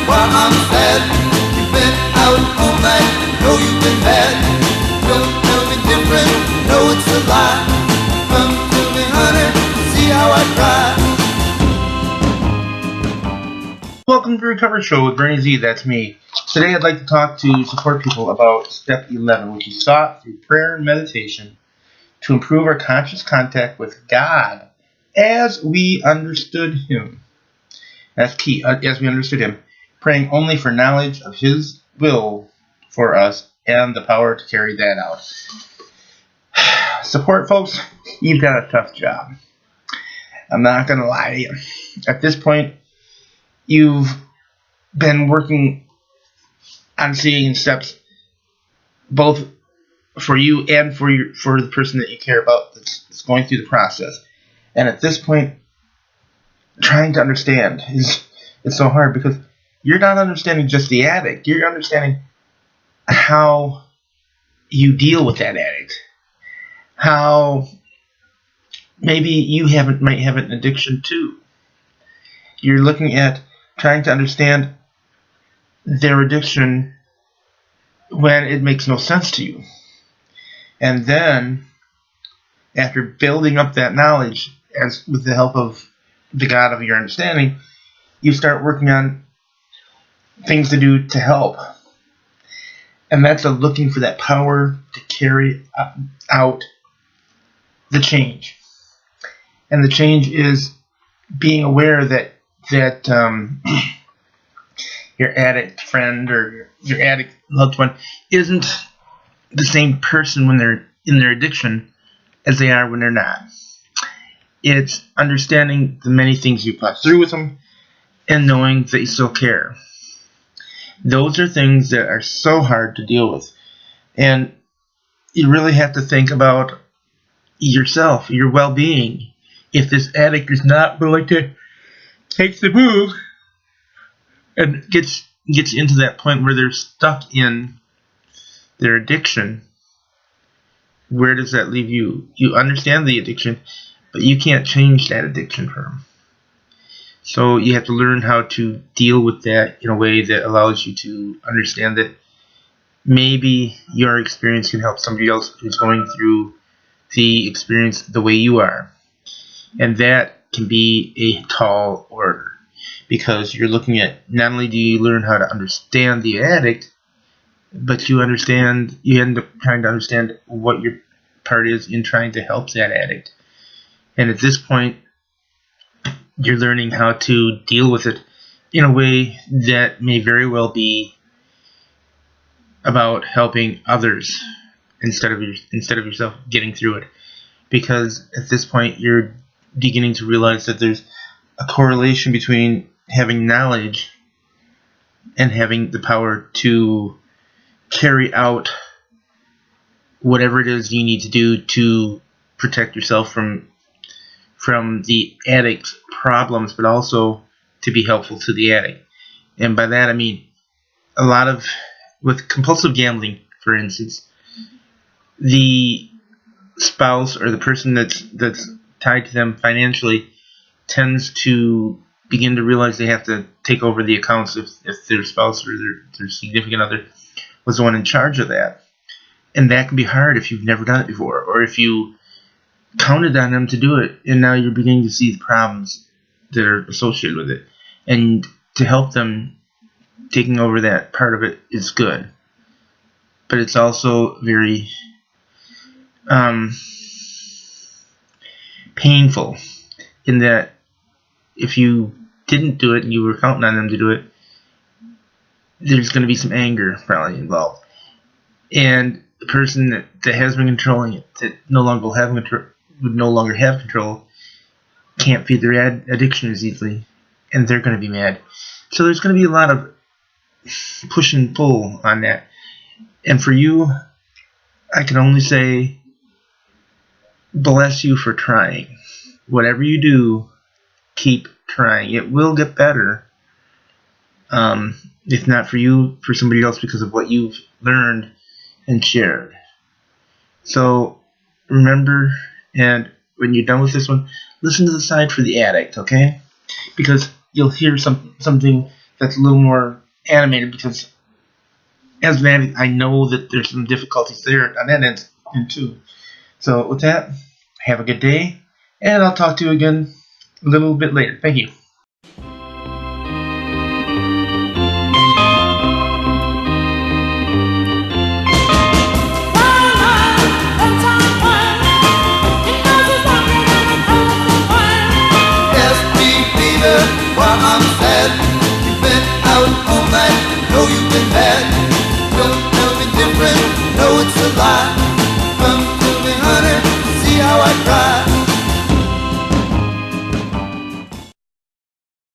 while I'm sad. You've been out all night, know you've been bad. Don't tell me different, know it's a lie. Come to me, honey, see how I cry. Welcome to Recover Show with Bernie Z, that's me. Today I'd like to talk to support people about Step 11, which is sought through prayer and meditation to improve our conscious contact with God as we understood Him. That's key, as we understood Him, praying only for knowledge of His will for us and the power to carry that out. Support folks, you've got a tough job. I'm not going to lie to you. At this point, you've been working on seeing steps both for you and for the person that you care about that's going through the process. And at this point, trying to understand is so hard because you're not understanding just the addict. You're understanding how you deal with that addict. How maybe you might have an addiction too. You're looking at trying to understand their addiction when it makes no sense to you. And then, after building up that knowledge, as with the help of the God of your understanding, you start working on things to do to help. And that's looking for that power to carry out the change. And the change is being aware that your addict friend or your addict loved one isn't the same person when they're in their addiction as they are when they're not. It's understanding the many things you've got through with them and knowing that you still care. Those are things that are so hard to deal with. And you really have to think about yourself, your well-being. If this addict is not willing to take the move and gets into that point where they're stuck in their addiction, where does that leave you? You understand the addiction, but you can't change that addiction for them. So you have to learn how to deal with that in a way that allows you to understand that maybe your experience can help somebody else who's going through the experience the way you are. And that can be a tall order, because you're looking at, not only do you learn how to understand the addict, but you end up trying to understand what your part is in trying to help that addict. And at this point, you're learning how to deal with it in a way that may very well be about helping others instead of yourself getting through it. Because at this point, you're beginning to realize that there's a correlation between having knowledge and having the power to carry out whatever it is you need to do to protect yourself from the addict's problems, but also to be helpful to the addict. And by that I mean with compulsive gambling, for instance, the spouse or the person that's tied to them financially tends to begin to realize they have to take over the accounts if their spouse or their significant other was the one in charge of that. And that can be hard if you've never done it before, or if you counted on them to do it and now you're beginning to see the problems that are associated with it. And to help them, taking over that part of it is good. But it's also very painful, in that if you didn't do it and you were counting on them to do it, there's going to be some anger probably involved. And the person that has been controlling it, that would no longer have control, can't feed their addiction as easily, and they're going to be mad. So there's going to be a lot of push and pull on that. And for you, I can only say, bless you for trying. Whatever you do, keep trying. It will get better. If not for you, for somebody else, because of what you've learned and shared. So remember, and when you're done with this one, listen to the side for the addict, okay? Because you'll hear something that's a little more animated, because as an addict, I know that there's some difficulties there on that end too. So with that, have a good day, and I'll talk to you again a little bit later. Thank you. While I'm sad, you've been out all night, know you've been bad. Don't tell me different, know it's a lie. Come to me, honey, see how I cry.